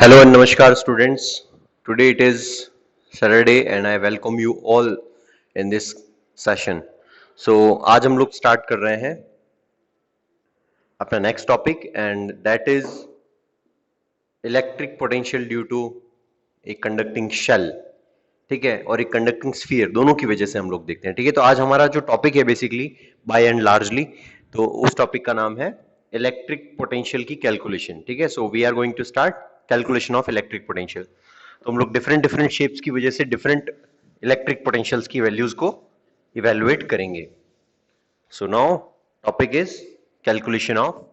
Hello and namaskar students. Today it is Saturday and I welcome you all in this session. So आज हम लोग start कर रहे हैं अपना next topic and that is electric potential due to a conducting shell. ठीक है, और एक conducting sphere दोनों की वजह से हम लोग देखते हैं. ठीक है, तो आज हमारा जो टॉपिक है बेसिकली बाय एंड लार्जली, तो उस टॉपिक का नाम है इलेक्ट्रिक पोटेंशियल की कैलकुलेशन. ठीक है, so we are going to start calculation of electric potential. तो हम लोग डिफरेंट डिफरेंट शेप्स की वजह से डिफरेंट इलेक्ट्रिक पोटेंशियल्स की वैल्यूज को इवेल्युएट करेंगे. So now topic is calculation of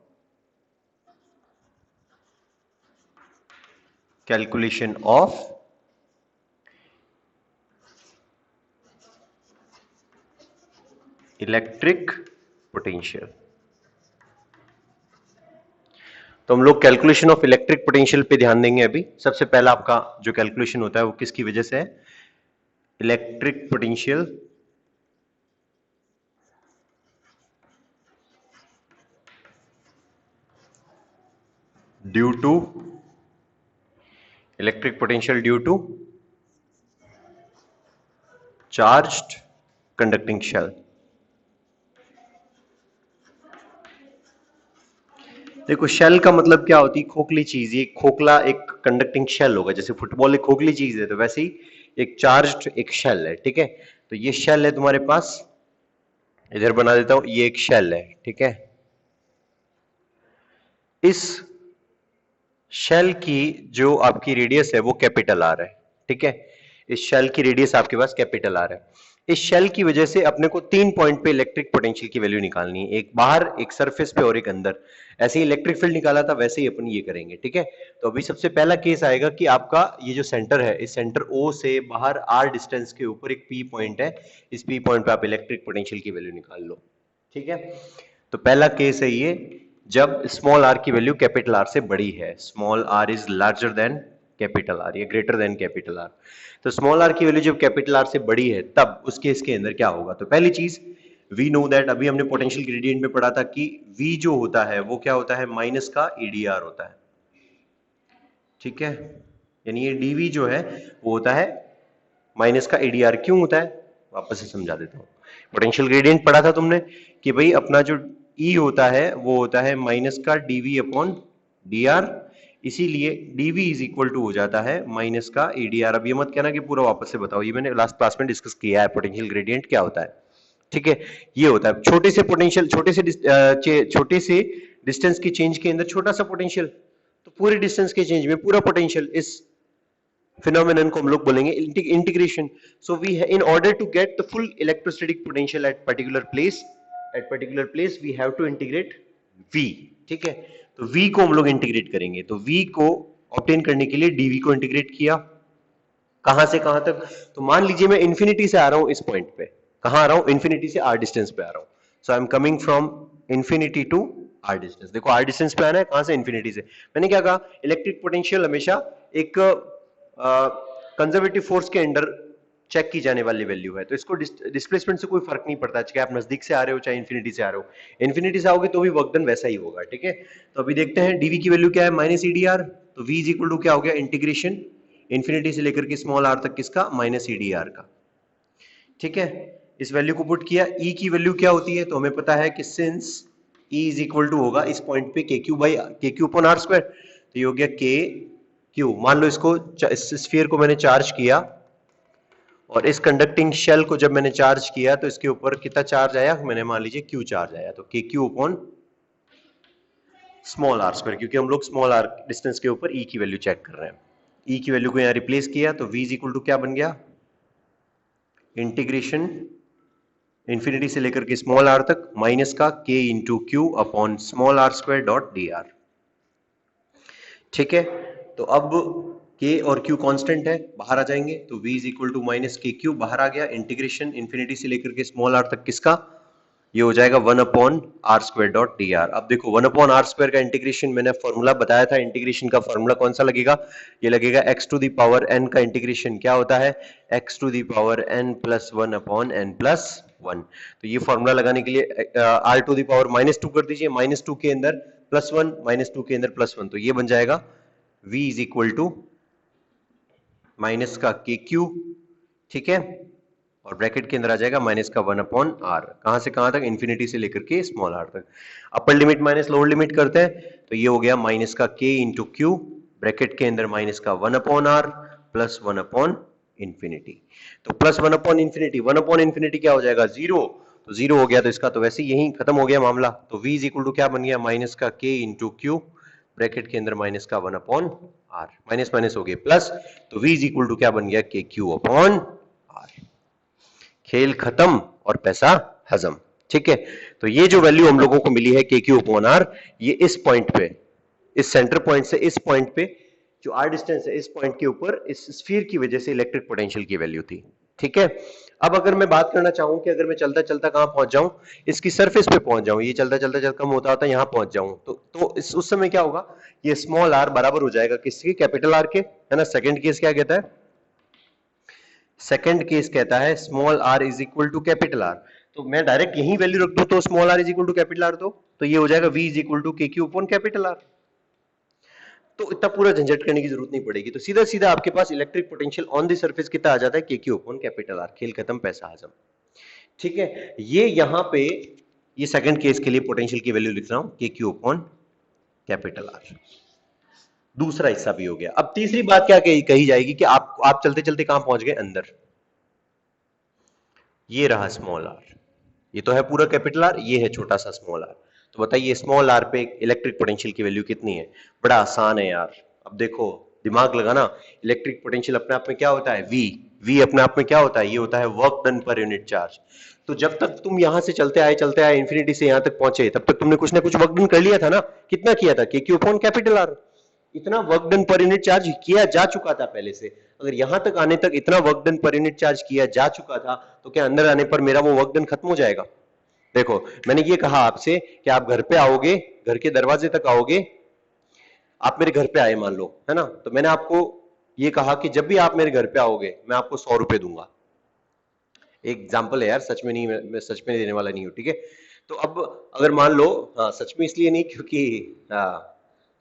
electric potential. तो हम लोग कैलकुलेशन ऑफ इलेक्ट्रिक पोटेंशियल पे ध्यान देंगे. अभी सबसे पहला आपका जो कैलकुलेशन होता है वो किसकी वजह से है? Electric potential due to charged conducting shell. देखो, शेल का मतलब क्या होती है? खोखली चीज. ये खोखला एक कंडक्टिंग शेल होगा. जैसे फुटबॉल एक खोखली चीज है, तो वैसे ही एक चार्ज्ड एक शेल है. ठीक है, तो ये शेल है तुम्हारे पास, इधर बना देता हूं, ये एक शेल है. ठीक है, इस शेल की जो आपकी रेडियस है वो कैपिटल आर है. ठीक है, इस शेल की रेडियस आपके पास कैपिटल आर है. इस शेल की वजह से अपने को 3 पॉइंट पे इलेक्ट्रिक पोटेंशियल की वैल्यू निकालनी है. एक बाहर, एक सरफेस पे और एक अंदर. ऐसे ही इलेक्ट्रिक फील्ड निकाला था, वैसे ही अपन ये करेंगे. ठीक है, तो अभी सबसे पहला केस आएगा कि आपका ये जो सेंटर है, इस सेंटर O से बाहर R डिस्टेंस के ऊपर एक P पॉइंट है. इस P पॉइंट पे आप इलेक्ट्रिक पोटेंशियल की वैल्यू निकाल लो. ठीक है, तो पहला केस है ये, जब स्मॉल r की वैल्यू कैपिटल R से बड़ी है. Small r is larger than capital R या ग्रेटर देन कैपिटल R. तो स्मॉल r की वैल्यू जब कैपिटल R से बड़ी है, तब उस केस के अंदर क्या होगा? तो पहली चीज, वी नो दैट, अभी हमने पोटेंशियल ग्रेडियंट में पढ़ा था कि v जो होता है वो क्या होता है? माइनस का EDR होता है. ठीक है, यानी ये dv जो है वो होता है माइनस का EDR. क्यों होता है? वापस से समझा देता हूं. पोटेंशियल ग्रेडियंट पढ़ा था तुमने कि भाई अपना जो E होता है वो होता है माइनस का dv अपॉन dr. इसीलिए dv इज इक्वल टू हो जाता है माइनस का EDR. अब ये मत कहना कि पूरा वापस से बताओ, ये मैंने लास्ट क्लास में डिस्कस किया है पोटेंशियल ग्रेडियंट क्या होता है. ठीक है, ये होता है छोटे से पोटेंशियल, छोटे से डिस्टेंस के चेंज के अंदर छोटा सा पोटेंशियल, तो पूरे डिस्टेंस के चेंज में पूरा पोटेंशियल. इस फिनोमेनन को हम लोग बोलेंगे integration. So we, in order to get the full electrostatic potential at particular place we have to integrate v. ठीक है, तो v को हम लोग इंटीग्रेट करेंगे. तो v को ऑब्टेन करने के लिए dv को इंटीग्रेट किया. कहां से कहां तक? तो मान लीजिए मैं इंफिनिटी से आ रहा हूं इस पॉइंट पे. कहां आ रहा हूं? इंफिनिटी से r डिस्टेंस पे आ रहा हूं. So I am coming from infinity to r distance. देखो r डिस्टेंस पे आना है, कहां से? इंफिनिटी से. मैंने क्या कहा? इलेक्ट्रिक पोटेंशियल हमेशा एक कंजर्वेटिव फोर्स के अंडर चेक की जाने वाली वैल्यू है. तो इसको डिस्प्लेसमेंट से कोई फर्क नहीं पड़ता, चाहे आप नजदीक से आ रहे हो चाहे इंफिनिटी से आ रहे हो. इंफिनिटी से आओगे तो भी वर्क डन वैसा ही होगा. ठीक है, तो अभी देखते हैं dv की वैल्यू क्या है? Minus EDR. तो v इज इक्वल टू क्या हो गया? इंटीग्रेशन इंफिनिटी से लेकर के स्मॉल r तक किसका? माइनस EDR का. ठीक है, इस वैल्यू को पुट किया. e की वैल्यू क्या होती है? तो हमें पता है कि since e is equal to होगा इस पॉइंट पे kq अपॉन r स्क्वायर. तो ये हो गया kq. मान लो इसको, इस स्फीयर को मैंने चार्ज किया और इस कंडक्टिंग शेल को जब मैंने चार्ज किया तो इसके ऊपर कितना चार्ज आया? मैंने मान लीजिए q चार्ज आया. तो kq upon small r square, क्योंकि हम लोग स्मॉल r डिस्टेंस के ऊपर e की वैल्यू चेक कर रहे हैं. e की वैल्यू को यहां रिप्लेस किया तो v इज इक्वल टू क्या बन गया? इंटीग्रेशन इंफिनिटी से लेकर के स्मॉल r तक माइनस का k into Q upon small r square dot dr. ठीक है, तो अब k और q कांस्टेंट है, बाहर आ जाएंगे. तो v is equal to minus k q बाहर आ गया. इंटीग्रेशन इंफिनिटी से लेकर के स्मॉल r तक किसका? ये हो जाएगा 1 upon r square dot dr. अब देखो 1 अपॉन r स्क्वायर का इंटीग्रेशन मैंने फॉर्मूला बताया था. इंटीग्रेशन का फॉर्मूला कौन सा लगेगा? ये लगेगा x to the power n का इंटीग्रेशन क्या होता है? x to the power n plus 1 upon n plus 1. तो ये फॉर्मूला लगाने के लिए r टू द पावर -2 कर दीजिए. -2 के अंदर +1, -2 के अंदर +1, तो ये बन जाएगा V is equal to minus का के क्यू, ठीक है, और ब्रैकेट के अंदर आ जाएगा माइनस का 1 आर, कहां से कहां तक, इंफिनिटी से लेकर के स्मॉल आर तक। Upper limit minus lower limit करते हैं तो ये हो गया माइनस का के इंटू क्यू, ब्रैकेट के अंदर माइनस का 1 आर प्लस 1 इंफिनिटी। तो प्लस 1 इंफिनिटी, 1 इंफिनिटी क्या हो जाएगा, जीरो, तो जीरो हो गया, तो इसका तो वैसे ही यही खत्म हो गया मामला। तो v इज इक्वल टू क्या बन गया, माइनस का k इंटू क्यू, ब्रैकेट के अंदर माइनस का 1 आर, माइनस माइनस हो गया प्लस, तो v इज इक्वल टू क्या बन गया, के क्यू अपॉन आर। खेल खत्म और पैसा हजम, ठीक है। तो ये जो वैल्यू हम लोगों को मिली है के क्यू अपॉन आर, ये इस पॉइंट पे, इस सेंटर पॉइंट से इस पॉइंट पे जो आर डिस्टेंस है, इस पॉइंट के ऊपर इस स्फीयर की वजह से इलेक्ट्रिक पोटेंशियल की वैल्यू थी, ठीक है। अब अगर मैं बात करना चाहूं कि अगर मैं चलता चलता कहां पहुंच जाऊं, इसकी सरफेस पे पहुंच जाऊं, ये चलता चलता चल कम होता होता यहां पहुंच जाऊं, तो उस समय क्या होगा, ये स्मॉल आर बराबर हो जाएगा किसके, कैपिटल आर के, है ना। सेकंड केस क्या कहता है, सेकंड केस कहता है small r is equal to capital R. तो मैं डायरेक्ट यही वैल्यू रख दूं तो small r is equal to capital R, तो ये हो जाएगा v is equal to k q upon capital R. तो इतना पूरा झंझट करने की जरूरत नहीं पड़ेगी, तो सीधा सीधा आपके पास electric potential on the surface कितना आ जाता है, के क्यू अपॉन कैपिटल आर। खेल खत्म, पैसा हजम, ठीक है। ये यहां पे ये सेकंड केस के लिए पोटेंशियल की वैल्यू लिख रहा हूं, के क्यू अपॉन कैपिटल आर। दूसरा हिस्सा भी हो गया। अब तीसरी बात क्या कही जाएगी कि आप चलते चलते कहां पहुंच गए, अंदर। ये रहा स्मॉल आर, ये तो है पूरा कैपिटल आर, ये है छोटा सा स्मॉल आर। तो बताइए स्मॉल आर पे इलेक्ट्रिक पोटेंशियल की वैल्यू कितनी है। बड़ा आसान है यार, अब देखो दिमाग लगाना। इलेक्ट्रिक पोटेंशियल अपने आप में क्या होता है, वी अपने आप में क्या होता है, ये होता है work done per unit charge. तो जब तक तुम यहां से चलते आए इंफिनिटी से यहां तक पहुंचे, तब तक तुमने कुछ ना कुछ वर्क डन कर लिया था ना। कितना किया था, के क्यू अपॉन कैपिटल आर। इतना work done per unit charge किया जा चुका था पहले से। अगर यहां तक आने तक इतना work done per unit charge किया जा चुका था, तो क्या अंदर आने पर मेरा वो वर्क डन खत्म हो जाएगा। देखो मैंने ये कहा आपसे कि आप घर पे आओगे, घर के दरवाजे तक आओगे, आप मेरे घर पे आए मान लो, है ना। तो मैंने आपको ये कहा कि जब भी आप मेरे घर पे आओगे मैं आपको 100 रुपए दूंगा। एक एग्जाम्पल है यार, सच में नहीं, मैं सच में देने वाला नहीं हूं, ठीक है। तो अब अगर मान लो, हाँ सच में इसलिए नहीं क्योंकि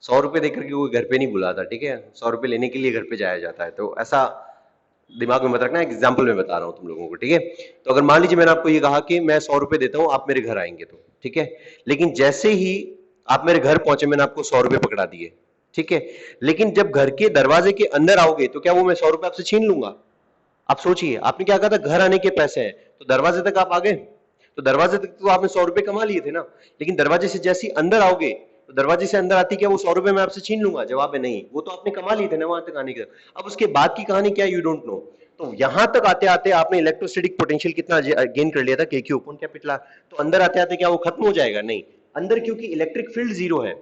100 रुपए देकर के कोई घर पे नहीं बुलाता, ठीक है। 100 रुपए लेने के लिए घर पे जाया जाता है, तो ऐसा दिमाग में मत रखना, एक एग्जाम्पल में बता रहा हूं तुम लोगों को, ठीक है। तो अगर मान लीजिए मैंने आपको ये कहा कि मैं 100 रुपए देता हूं, आप मेरे घर आएंगे तो, ठीक है। लेकिन जैसे ही आप मेरे घर पहुंचे मैंने आपको 100 रुपए पकड़ा दिए, ठीक है। लेकिन जब घर के दरवाजे के अंदर आओगे तो क्या वो मैं 100 रुपए आपसे छीन लूंगा। आप सोचिए, आपने क्या कहा था, घर आने के पैसे हैं, तो दरवाजे तक आप आ गए, तो दरवाजे तक तो आपने 100 रुपए कमा लिए थे ना। लेकिन दरवाजे से जैसे ही अंदर आओगे, तो दरवाजे से अंदर आती क्या वो 100 रुपए मैं आपसे छीन लूंगा, जवाब है नहीं, वो तो आपने कमा लिए थे ना वहां तक आने के। अब उसके बाद की कहानी क्या, यू डोंट नो। तो यहां तक आते आते आपने इलेक्ट्रोस्टैटिक पोटेंशियल कितना गेन कर लिया था, के क्यू अपॉन कैपिटल आर। तो अंदर आते आते क्या वो खत्म हो जाएगा, नहीं। अंदर क्योंकि इलेक्ट्रिक फील्ड जीरो है,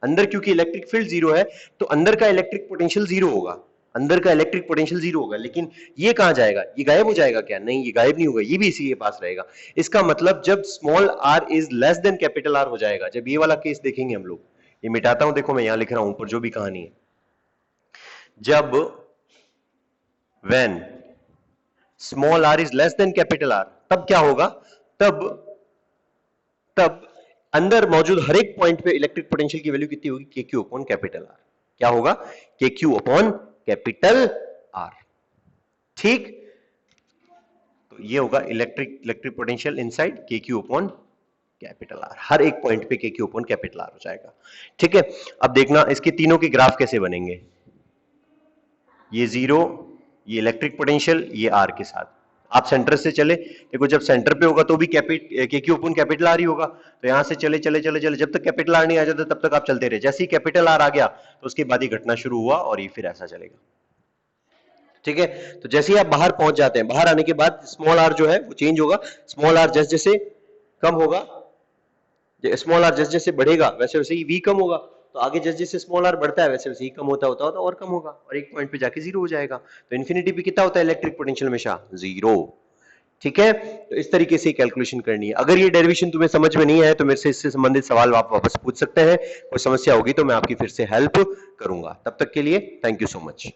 अंदर क्योंकि इलेक्ट्रिक फील्ड जीरो है, तो अंदर का इलेक्ट्रिक पोटेंशियल जीरो होगा, अंदर का इलेक्ट्रिक पोटेंशियल जीरो होगा। लेकिन ये कहां जाएगा, ये गायब हो जाएगा क्या, नहीं ये गायब नहीं होगा, ये भी इसी के पास रहेगा। इसका मतलब जब small r is less than capital R हो जाएगा, जब ये वाला केस देखेंगे हम लोग, ये मिटाता हूं, देखो मैं यहां लिख रहा हूं ऊपर जो भी कहानी है, जब when small r is less than capital R, तब क्या होगा, तब अंदर मौजूद हर एक पॉइंट पे इलेक्ट्रिक पोटेंशियल की वैल्यू कितनी होगी, के क्यू अपॉन कैपिटल आर। क्या होगा, के क्यू अपॉन कैपिटल आर, ठीक। तो ये होगा इलेक्ट्रिक पोटेंशियल इनसाइड के क्यू अपॉन कैपिटल आर, हर एक पॉइंट पे के क्यू अपॉन कैपिटल आर हो जाएगा, ठीक है। अब देखना इसके तीनों के ग्राफ कैसे बनेंगे, ये जीरो, ये इलेक्ट्रिक पोटेंशियल, ये आर के साथ। आप सेंटर से चले, देखो जब सेंटर पे होगा तो भी के क्यू अपॉन कैपिटल आर ही होगा। तो यहां से चले चले चले चले जब तक कैपिटल आर नहीं आ जाता तब तक आप चलते रहे, जैसे ही कैपिटल आर आ गया तो उसके बाद ही घटना शुरू हुआ और ये फिर ऐसा चलेगा, ठीक है। तो जैसे ही आप बाहर पहुंच जाते हैं, बाहर आने के बाद स्मॉल आर जो है वो चेंज होगा, स्मॉल आर जैसे जैसे कम होगा, स्मॉल आर जैसे जैसे बढ़ेगा वैसे वैसे ही वी कम होगा। तो आगे जैसे जैसे स्मॉल आर बढ़ता है वैसे वैसे ही कम होता होता होता और कम होगा, और एक पॉइंट पे जाके जीरो हो जाएगा। तो इन्फिनिटी पे कितना होता है इलेक्ट्रिक पोटेंशियल हमेशा, जीरो, ठीक है। तो इस तरीके से कैलकुलेशन करनी है। अगर ये डेरिवेशन तुम्हें समझ में नहीं आया तो मेरे से इससे संबंधित सवाल आप वापस पूछ सकते हैं, कोई समस्या होगी तो मैं आपकी फिर से हेल्प करूंगा। तब तक के लिए थैंक यू सो मच।